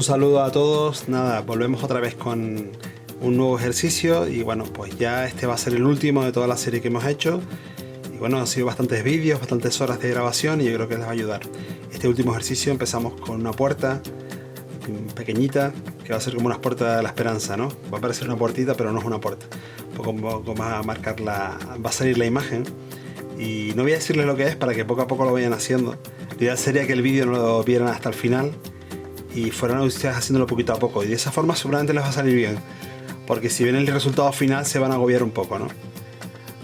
Un saludo a todos. Nada, volvemos otra vez con un nuevo ejercicio y bueno, pues ya este va a ser el último de toda la serie que hemos hecho. Y bueno, han sido bastantes vídeos, bastantes horas de grabación y yo creo que les va a ayudar. Este último ejercicio empezamos con una puerta pequeñita que va a ser como una puerta de la esperanza, ¿no? Va a parecer una puertita, pero no es una puerta. Un poco más a marcar va a salir la imagen. Y no voy a decirles lo que es para que poco a poco lo vayan haciendo. La idea sería que el vídeo no lo vieran hasta el final y fueran ustedes haciéndolo poquito a poco, y de esa forma seguramente les va a salir bien, porque si ven el resultado final se van a agobiar un poco, ¿no?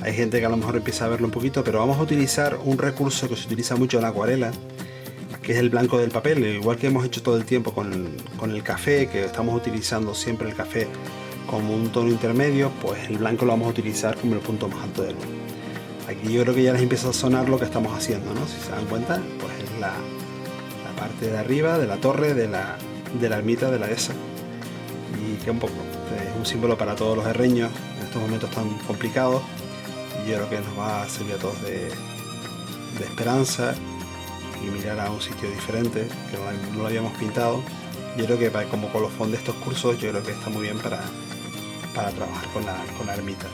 Hay gente que a lo mejor empieza a verlo un poquito, pero vamos a utilizar un recurso que se utiliza mucho en la acuarela, que es el blanco del papel, igual que hemos hecho todo el tiempo con el café, que estamos utilizando siempre el café como un tono intermedio, pues el blanco lo vamos a utilizar como el punto más alto del mundo. Aquí yo creo que ya les empieza a sonar lo que estamos haciendo, ¿no? Si se dan cuenta, pues es la parte de arriba de la torre de la ermita de la dehesa, y que un poco es un símbolo para todos los herreños en estos momentos tan complicados, y yo creo que nos va a servir a todos de esperanza y mirar a un sitio diferente que no lo habíamos pintado. Yo creo que como colofón de estos cursos yo creo que está muy bien para trabajar con la ermita.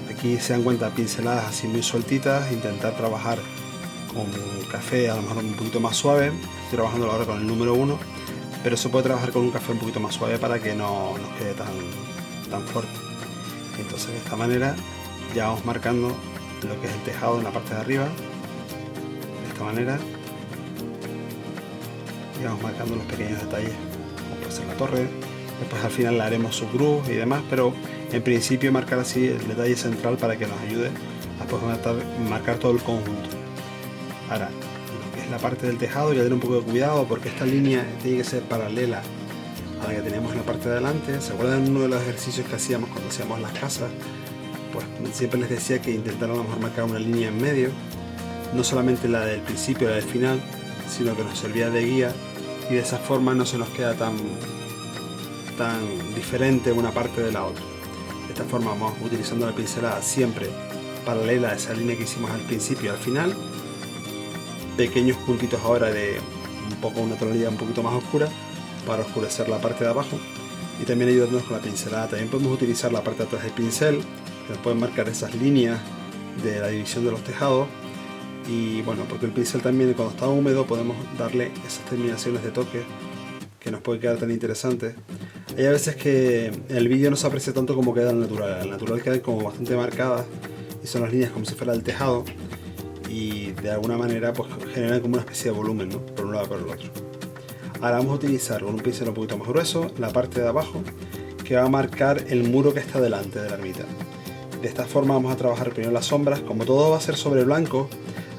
Aquí se dan cuenta pinceladas así muy sueltitas, intentar trabajar con café a lo mejor un poquito más suave. Estoy trabajando ahora con el número 1, pero se puede trabajar con un café un poquito más suave para que no nos quede tan fuerte. Entonces de esta manera ya vamos marcando lo que es el tejado en la parte de arriba, de esta manera, y vamos marcando los pequeños detalles, como puede ser la torre. Después al final le haremos su cruz y demás, pero en principio marcar así el detalle central para que nos ayude a poder marcar todo el conjunto. Ahora, lo que es la parte del tejado, ya tener un poco de cuidado porque esta línea tiene que ser paralela a la que tenemos en la parte de adelante. ¿Se acuerdan uno de los ejercicios que hacíamos cuando hacíamos las casas? Pues siempre les decía que intentaran a lo mejor marcar una línea en medio, no solamente la del principio y la del final, sino que nos servía de guía, y de esa forma no se nos queda tan diferente una parte de la otra. De esta forma vamos utilizando la pincelada siempre paralela a esa línea que hicimos al principio y al final. Pequeños puntitos ahora de una tonalidad un poquito más oscura para oscurecer la parte de abajo, y también ayudándonos con la pincelada. También podemos utilizar la parte de atrás del pincel, que nos pueden marcar esas líneas de la división de los tejados. Y bueno, porque el pincel también cuando está húmedo podemos darle esas terminaciones de toque que nos puede quedar tan interesantes. Hay a veces que en el vídeo no se aprecia tanto como queda el natural. El natural queda como bastante marcadas y son las líneas como si fuera el tejado, y de alguna manera pues generan como una especie de volumen, ¿no? Por un lado y por el otro. Ahora vamos a utilizar con un pincel un poquito más grueso la parte de abajo, que va a marcar el muro que está delante de la ermita. De esta forma vamos a trabajar primero las sombras. Como todo va a ser sobre blanco,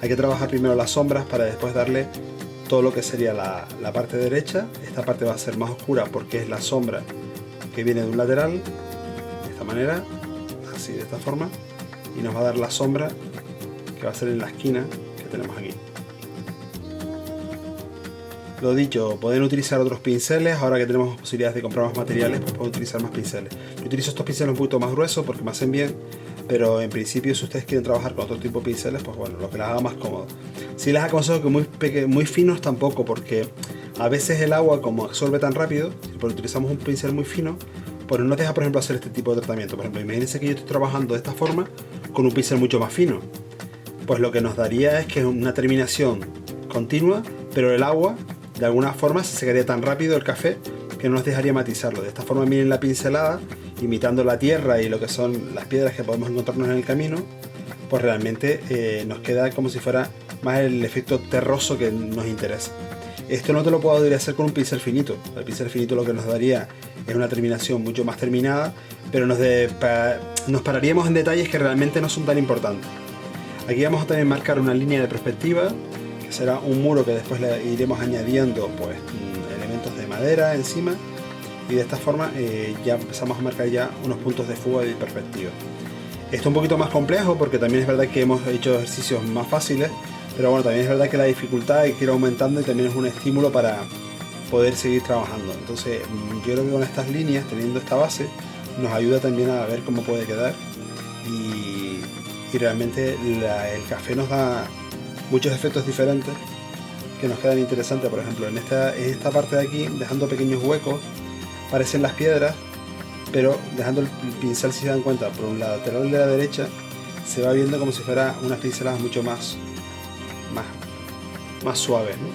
hay que trabajar primero las sombras para después darle todo lo que sería la parte derecha. Esta parte va a ser más oscura porque es la sombra que viene de un lateral, de esta manera, así, de esta forma, y nos va a dar la sombra que va a ser en la esquina que tenemos aquí. Lo dicho, pueden utilizar otros pinceles. Ahora que tenemos posibilidades de comprar más materiales, pues pueden utilizar más pinceles. Yo utilizo estos pinceles un poquito más gruesos porque me hacen bien, pero en principio si ustedes quieren trabajar con otro tipo de pinceles, pues bueno, lo que les haga más cómodo. Sí les aconsejo que muy finos tampoco, porque a veces el agua, como absorbe tan rápido, si utilizamos un pincel muy fino, pues no nos deja, por ejemplo, hacer este tipo de tratamiento. Por ejemplo, imagínense que yo estoy trabajando de esta forma con un pincel mucho más fino. Pues lo que nos daría es que es una terminación continua, pero el agua de alguna forma se secaría tan rápido el café que no nos dejaría matizarlo. De esta forma miren la pincelada, imitando la tierra y lo que son las piedras que podemos encontrarnos en el camino, pues realmente nos queda como si fuera más el efecto terroso que nos interesa. Esto no te lo podría hacer con un pincel finito. El pincel finito lo que nos daría es una terminación mucho más terminada, pero nos pararíamos en detalles que realmente no son tan importantes. Aquí vamos a también marcar una línea de perspectiva, que será un muro que después le iremos añadiendo pues elementos de madera encima, y de esta forma ya empezamos a marcar ya unos puntos de fuga y de perspectiva. Esto es un poquito más complejo porque también es verdad que hemos hecho ejercicios más fáciles, pero bueno, también es verdad que la dificultad hay que ir aumentando y también es un estímulo para poder seguir trabajando. Entonces yo creo que con estas líneas, teniendo esta base, nos ayuda también a ver cómo puede quedar, y realmente el café nos da muchos efectos diferentes que nos quedan interesantes. Por ejemplo, en esta parte de aquí, dejando pequeños huecos, parecen las piedras, pero dejando el pincel, si se dan cuenta, por un lateral de la derecha, se va viendo como si fuera unas pinceladas mucho más suaves, ¿no?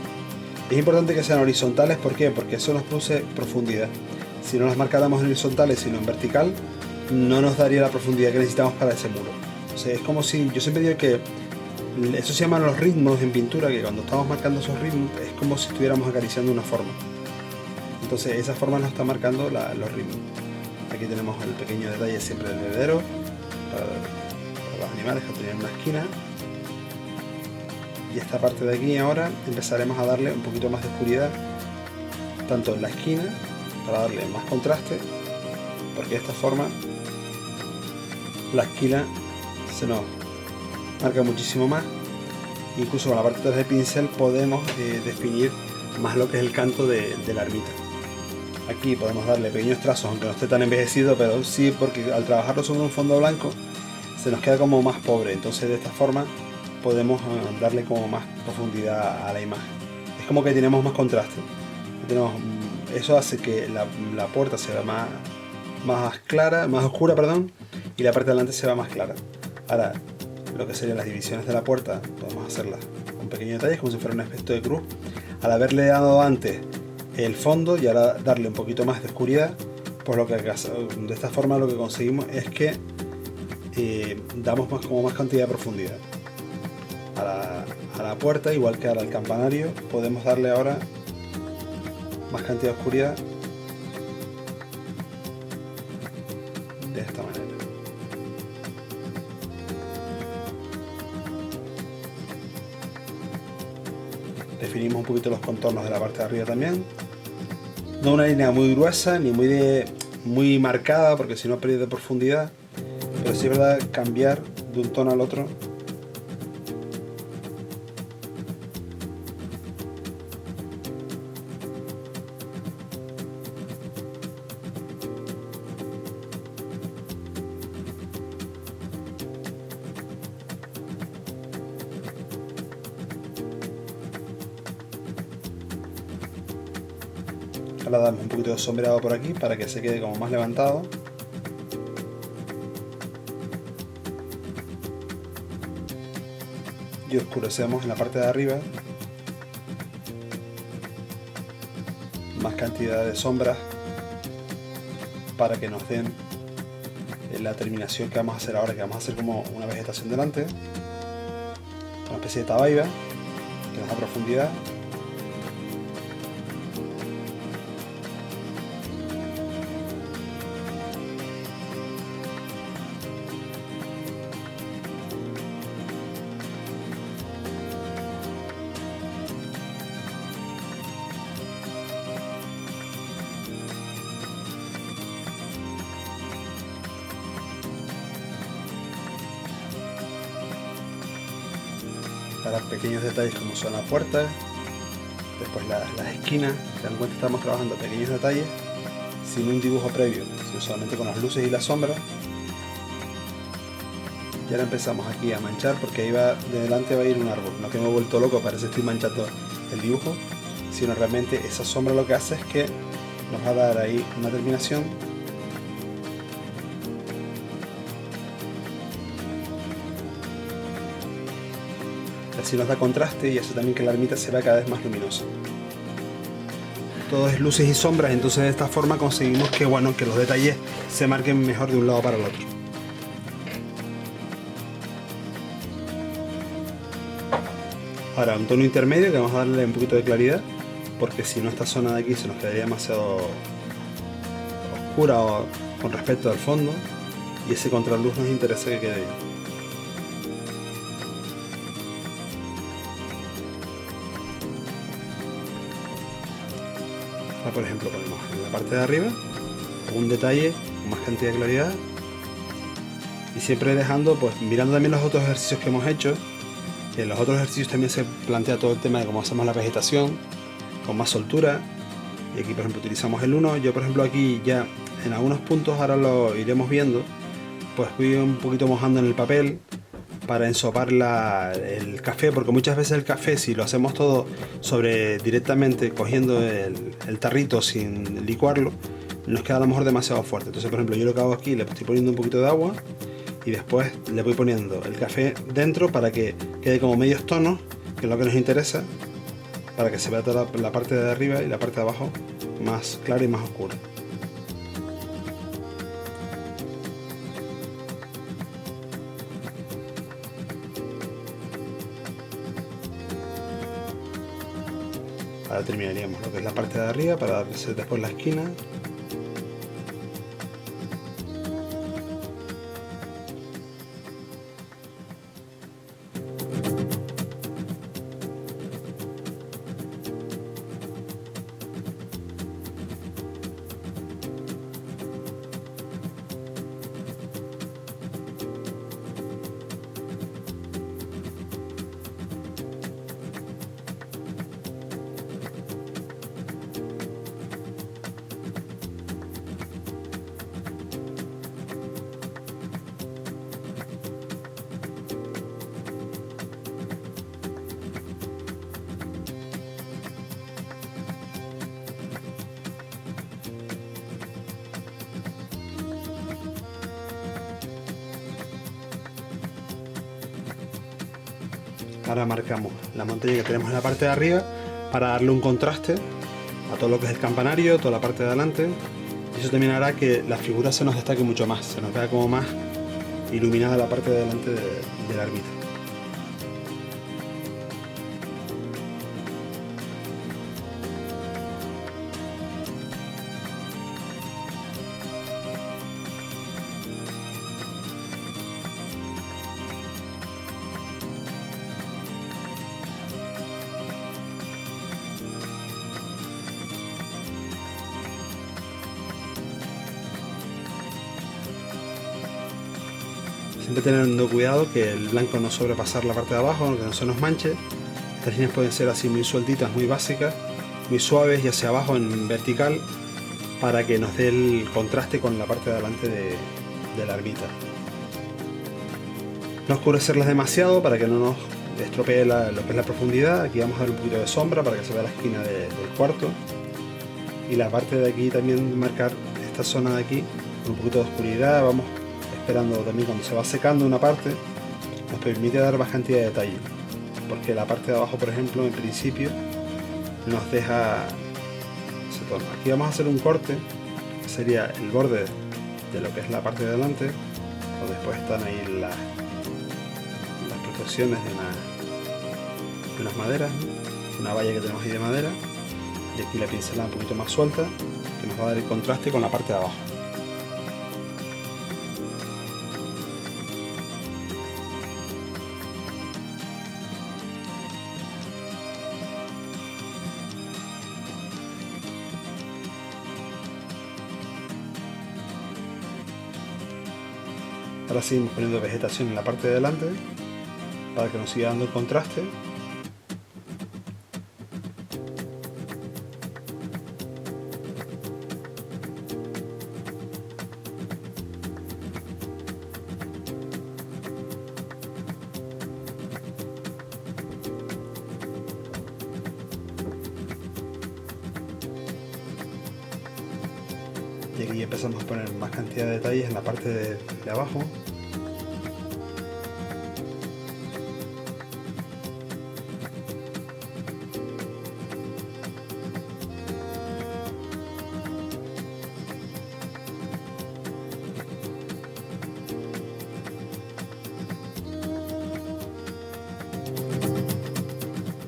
Es importante que sean horizontales, ¿por qué? Porque eso nos produce profundidad. Si no las marcáramos en horizontales sino en vertical, no nos daría la profundidad que necesitamos para ese muro. O sea, es como si, yo siempre digo que eso se llaman los ritmos en pintura, que cuando estamos marcando esos ritmos es como si estuviéramos acariciando una forma. Entonces esa forma nos está marcando los ritmos. Aquí tenemos el pequeño detalle siempre del bebedero para los animales que tienen una esquina. Y esta parte de aquí ahora empezaremos a darle un poquito más de oscuridad, tanto en la esquina, para darle más contraste, porque de esta forma la esquina se nos marca muchísimo más. Incluso con la parte del pincel podemos definir más lo que es el canto de la ermita. Aquí podemos darle pequeños trazos, aunque no esté tan envejecido, pero sí, porque al trabajarlo sobre un fondo blanco se nos queda como más pobre. Entonces de esta forma podemos darle como más profundidad a la imagen. Es como que tenemos más contraste. Eso hace que la puerta se vea más clara, más oscura, perdón, y la parte de delante se vea más clara. Ahora, lo que serían las divisiones de la puerta, podemos hacerlas con pequeños detalles, como si fuera un aspecto de cruz. Al haberle dado antes el fondo y ahora darle un poquito más de oscuridad, pues de esta forma lo que conseguimos es que damos más cantidad de profundidad a la puerta, igual que ahora al campanario. Podemos darle ahora más cantidad de oscuridad de esta manera. Definimos un poquito los contornos de la parte de arriba también. No una línea muy gruesa ni muy marcada, porque si no pierde profundidad, pero sí es verdad cambiar de un tono al otro. Ahora damos un poquito de sombreado por aquí para que se quede como más levantado. Y oscurecemos en la parte de arriba. Más cantidad de sombras para que nos den la terminación que vamos a hacer ahora, que vamos a hacer como una vegetación delante. Una especie de tabaiba que nos da profundidad. Para pequeños detalles como son la puerta, después las esquinas. Se dan cuenta, estamos trabajando pequeños detalles sin un dibujo previo, sino solamente con las luces y las sombras. Y ahora empezamos aquí a manchar, porque ahí de delante va a ir un árbol. No que me he vuelto loco, parece que estoy manchando el dibujo, sino realmente esa sombra lo que hace es que nos va a dar ahí una terminación. Así nos da contraste y hace también que la ermita se vea cada vez más luminosa. Todo es luces y sombras, entonces de esta forma conseguimos que los detalles se marquen mejor de un lado para el otro. Ahora un tono intermedio que vamos a darle un poquito de claridad, porque si no esta zona de aquí se nos quedaría demasiado oscura con respecto al fondo, y ese contraluz nos interesa que quede bien. Por ejemplo, ponemos en la parte de arriba un detalle con más cantidad de claridad, y siempre dejando, pues mirando también los otros ejercicios que hemos hecho. En los otros ejercicios también se plantea todo el tema de cómo hacemos la vegetación con más soltura, y aquí por ejemplo utilizamos el 1. Yo por ejemplo aquí ya en algunos puntos, ahora lo iremos viendo, pues voy un poquito mojando en el papel para ensopar el café, porque muchas veces el café, si lo hacemos todo sobre directamente cogiendo el tarrito sin licuarlo, nos queda a lo mejor demasiado fuerte. Entonces, por ejemplo, yo lo que hago aquí, le estoy poniendo un poquito de agua y después le voy poniendo el café dentro para que quede como medios tonos, que es lo que nos interesa, para que se vea toda la parte de arriba y la parte de abajo más clara y más oscura. Ahora terminaríamos lo que es la parte de arriba para darle después la esquina. Ahora marcamos la montaña que tenemos en la parte de arriba para darle un contraste a todo lo que es el campanario, toda la parte de adelante. Y eso también hará que la figura se nos destaque mucho más, se nos vea como más iluminada la parte de delante de la ermita. Siempre teniendo cuidado que el blanco no sobrepasar la parte de abajo, que no se nos manche. Estas líneas pueden ser así muy sueltitas, muy básicas, muy suaves y hacia abajo en vertical para que nos dé el contraste con la parte de adelante de la ermita. No oscurecerlas demasiado para que no nos estropee lo que es la profundidad. Aquí vamos a dar un poquito de sombra para que se vea la esquina del cuarto. Y la parte de aquí también marcar esta zona de aquí con un poquito de oscuridad. Vamos esperando también cuando se va secando una parte, nos permite dar más cantidad de detalle, porque la parte de abajo, por ejemplo, en principio nos deja ese tono. Aquí vamos a hacer un corte, que sería el borde de lo que es la parte de delante, donde después están ahí las protecciones de unas maderas, ¿no? Una valla que tenemos ahí de madera, y aquí la pincelada un poquito más suelta, que nos va a dar el contraste con la parte de abajo. Ahora seguimos poniendo vegetación en la parte de delante para que nos siga dando el contraste. Y aquí empezamos a poner más cantidad de detalles en la parte de abajo.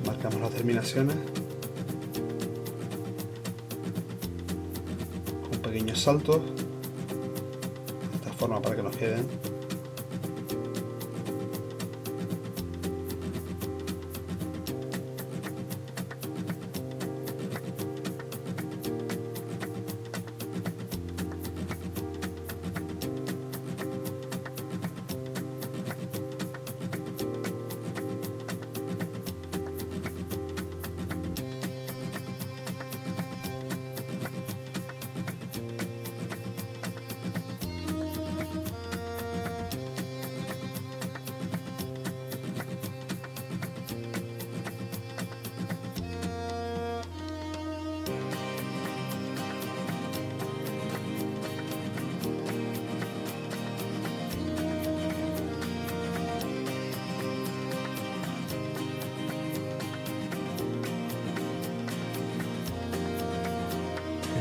Marcamos las terminaciones con pequeños saltos de esta forma para que nos queden.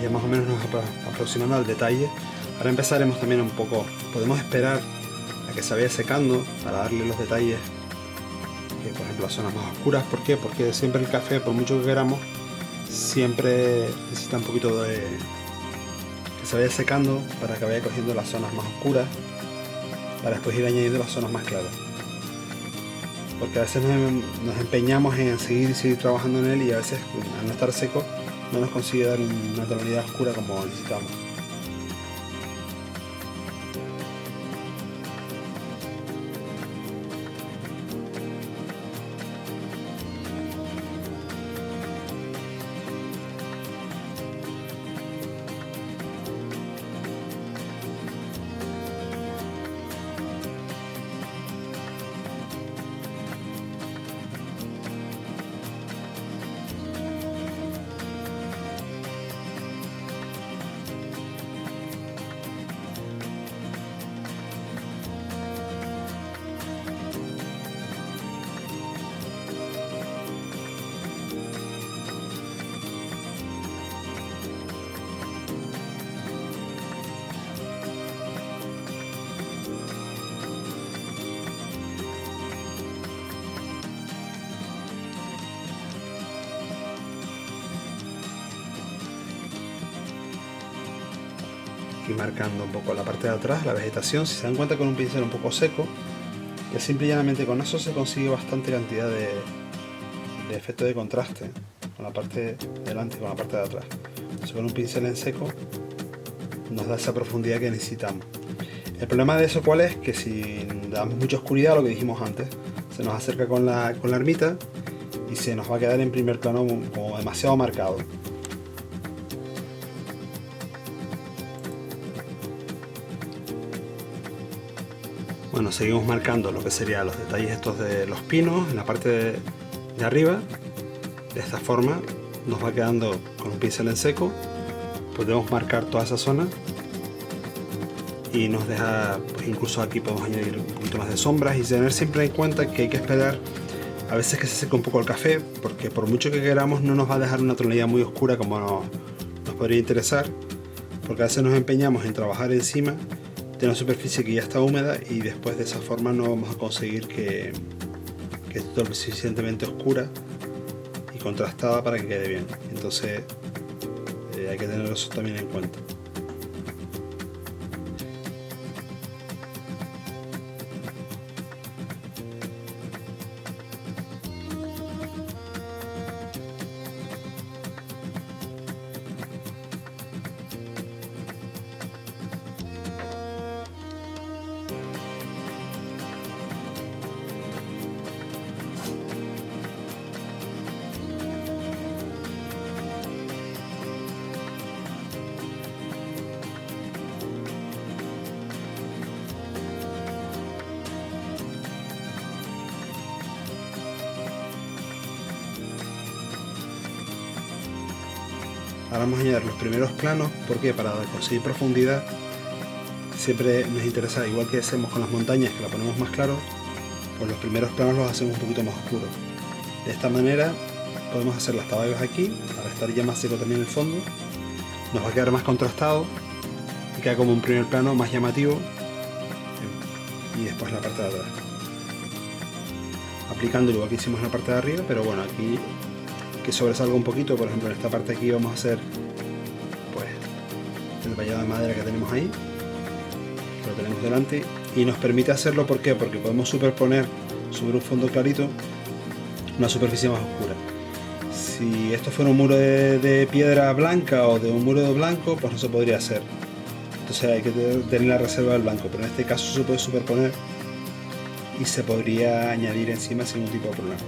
ya más o menos nos aproximando al detalle. Ahora empezaremos también un poco, podemos esperar a que se vaya secando para darle los detalles, que por ejemplo las zonas más oscuras. ¿Por qué? Porque siempre el café, por mucho que queramos, siempre necesita un poquito de que se vaya secando para que vaya cogiendo las zonas más oscuras, para después ir añadiendo las zonas más claras. Porque a veces nos empeñamos en seguir trabajando en él, y a veces al no estar seco no nos consigue dar una tonalidad oscura como necesitamos. Aquí marcando un poco la parte de atrás, la vegetación. Si se dan cuenta, con un pincel un poco seco, que simple y llanamente con eso se consigue bastante cantidad de efecto de contraste con la parte de delante y con la parte de atrás. Entonces, con un pincel en seco nos da esa profundidad que necesitamos. El problema de eso, ¿cuál es? Que si le damos mucha oscuridad, lo que dijimos antes, se nos acerca con la ermita y se nos va a quedar en primer plano como demasiado marcado. Bueno, seguimos marcando lo que serían los detalles estos de los pinos en la parte de arriba. De esta forma nos va quedando con un pincel en seco. Podemos marcar toda esa zona y nos deja, pues incluso aquí podemos añadir un poquito más de sombras, y tener siempre en cuenta que hay que esperar a veces que se seque un poco el café, porque por mucho que queramos no nos va a dejar una tonalidad muy oscura como nos podría interesar, porque a veces nos empeñamos en trabajar encima de una superficie que ya está húmeda, y después de esa forma no vamos a conseguir que esté lo suficientemente oscura y contrastada para que quede bien. Entonces hay que tener eso también en cuenta. Ahora vamos a añadir los primeros planos. ¿Por qué? Para conseguir profundidad siempre nos interesa, igual que hacemos con las montañas, que la ponemos más claro, pues los primeros planos los hacemos un poquito más oscuros. De esta manera podemos hacer las tabagas aquí, para estar ya más seco también el fondo. Nos va a quedar más contrastado y queda como un primer plano más llamativo, y después la parte de atrás. Aplicando igual que hicimos en la parte de arriba, pero bueno, aquí que sobresalga un poquito. Por ejemplo, en esta parte aquí vamos a hacer pues el vallado de madera que tenemos ahí, que lo tenemos delante, y nos permite hacerlo. ¿Por qué? Porque podemos superponer sobre un fondo clarito una superficie más oscura. Si esto fuera un muro de piedra blanca o de un muro de blanco, pues no se podría hacer. Entonces hay que tener la reserva del blanco, pero en este caso se puede superponer y se podría añadir encima sin ningún tipo de problema.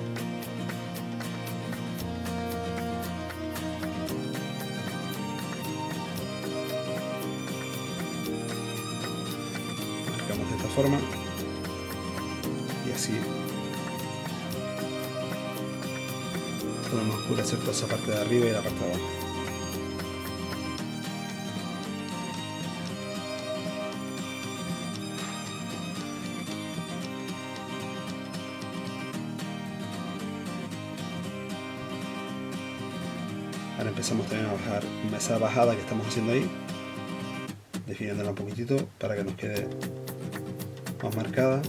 Marcamos de esta forma y así podemos oscurecer toda esa parte de arriba y la parte de abajo. Ahora empezamos también a bajar esa bajada que estamos haciendo ahí, definiéndola un poquitito para que nos quede más marcada.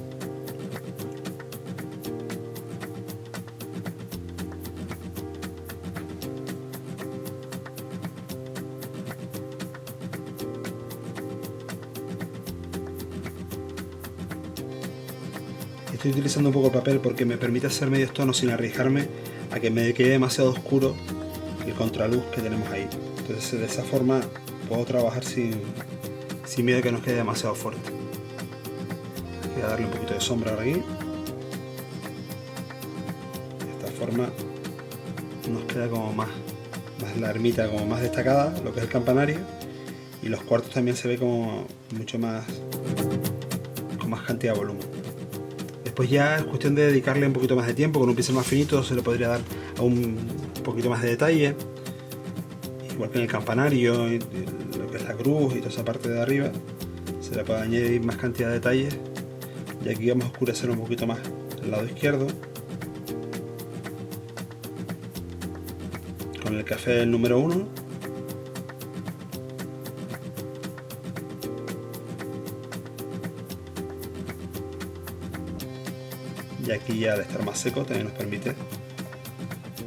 Estoy utilizando un poco el papel porque me permite hacer medios tonos sin arriesgarme a que me quede demasiado oscuro el contraluz que tenemos ahí. Entonces de esa forma puedo trabajar sin miedo a que nos quede demasiado fuerte. Voy a darle un poquito de sombra ahora aquí. De esta forma nos queda como más la ermita como más destacada, lo que es el campanario, y los cuartos también se ve como mucho más, con más cantidad de volumen. Después ya es cuestión de dedicarle un poquito más de tiempo. Con un pincel más finito se le podría dar un poquito más de detalle, igual que en el campanario, lo que es la cruz y toda esa parte de arriba se le puede añadir más cantidad de detalles. Y aquí vamos a oscurecer un poquito más el lado izquierdo con el café del número 1. Y aquí ya al estar más seco también nos permite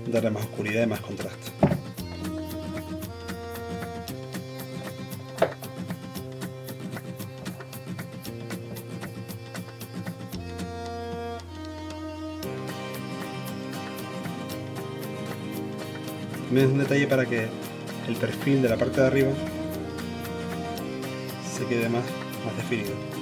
darle más oscuridad y más contraste. También es un detalle para que el perfil de la parte de arriba se quede más definido.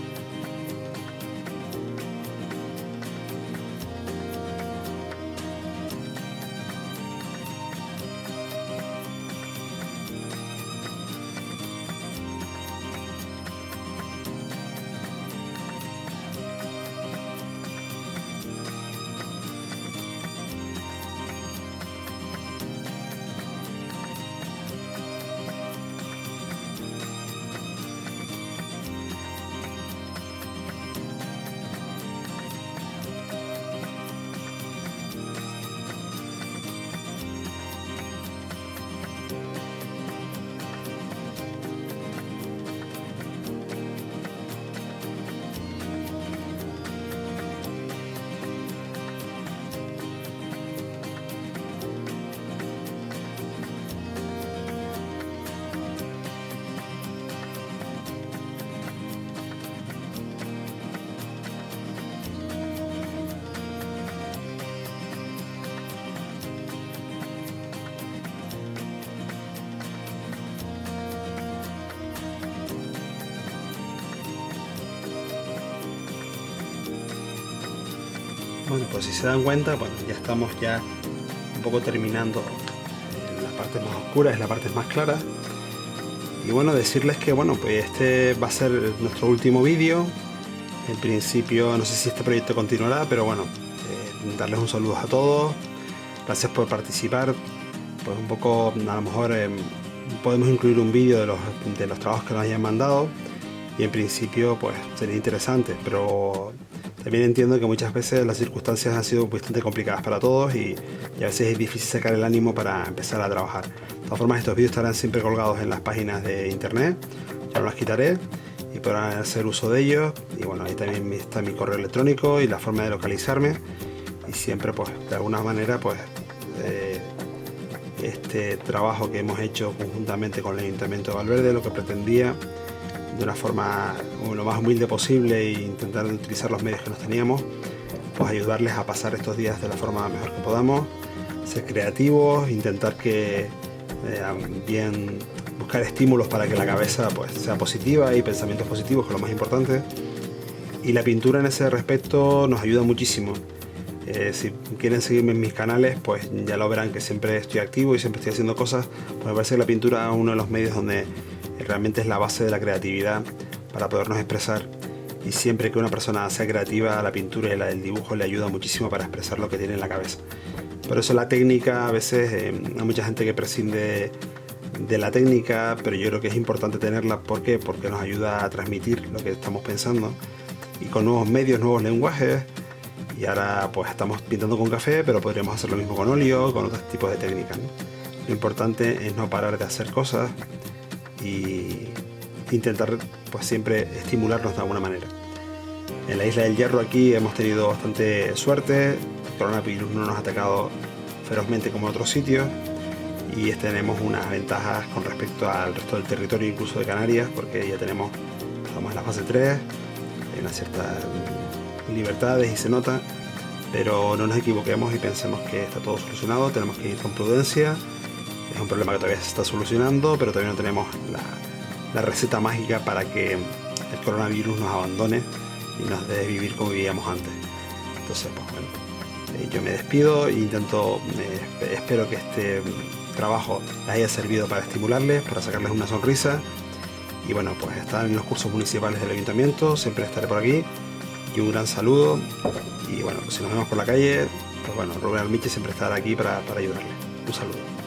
Bueno, pues si se dan cuenta, bueno, ya estamos un poco terminando en la parte más oscura, es la parte más clara. Y bueno, decirles que bueno, pues este va a ser nuestro último vídeo. En principio no sé si este proyecto continuará, pero bueno, darles un saludo a todos. Gracias por participar. Pues un poco, a lo mejor podemos incluir un vídeo de los trabajos que nos hayan mandado. Y en principio pues sería interesante, pero también entiendo que muchas veces las circunstancias han sido bastante complicadas para todos y a veces es difícil sacar el ánimo para empezar a trabajar. De todas formas, estos vídeos estarán siempre colgados en las páginas de internet, ya no las quitaré y podrán hacer uso de ellos. Y bueno, ahí también está mi correo electrónico y la forma de localizarme. Y siempre pues de alguna manera pues este trabajo que hemos hecho conjuntamente con el Ayuntamiento de Valverde lo que pretendía, de una forma lo más humilde posible e intentar utilizar los medios que nos teníamos, pues ayudarles a pasar estos días de la forma mejor que podamos, ser creativos, intentar que bien buscar estímulos para que la cabeza pues sea positiva y pensamientos positivos, que es lo más importante. Y la pintura en ese respecto nos ayuda muchísimo. Si quieren seguirme en mis canales, pues ya lo verán que siempre estoy activo y siempre estoy haciendo cosas. Pues me parece que la pintura es uno de los medios donde realmente es la base de la creatividad para podernos expresar, y siempre que una persona sea creativa, la pintura y el dibujo le ayuda muchísimo para expresar lo que tiene en la cabeza. Por eso la técnica, a veces hay mucha gente que prescinde de la técnica, pero yo creo que es importante tenerla. ¿Por qué? Porque nos ayuda a transmitir lo que estamos pensando, y con nuevos medios, nuevos lenguajes. Y ahora pues estamos pintando con café, pero podríamos hacer lo mismo con óleo, con otros tipos de técnicas, ¿no? lo importante es no parar de hacer cosas y intentar pues siempre estimularnos de alguna manera. En la Isla del Hierro aquí hemos tenido bastante suerte, el coronavirus no nos ha atacado ferozmente como en otros sitios y tenemos unas ventajas con respecto al resto del territorio, incluso de Canarias, porque ya estamos en la fase 3, hay unas ciertas libertades y se nota, pero no nos equivoquemos y pensemos que está todo solucionado, tenemos que ir con prudencia, es un problema que todavía se está solucionando, pero todavía no tenemos la receta mágica para que el coronavirus nos abandone y nos deje vivir como vivíamos antes. Entonces, pues bueno, yo me despido e espero que este trabajo les haya servido para estimularles, para sacarles una sonrisa. Y bueno, pues están en los cursos municipales del ayuntamiento, siempre estaré por aquí. Y un gran saludo. Y bueno, pues si nos vemos por la calle, pues bueno, Rubén Almiche siempre estará aquí para ayudarles. Un saludo.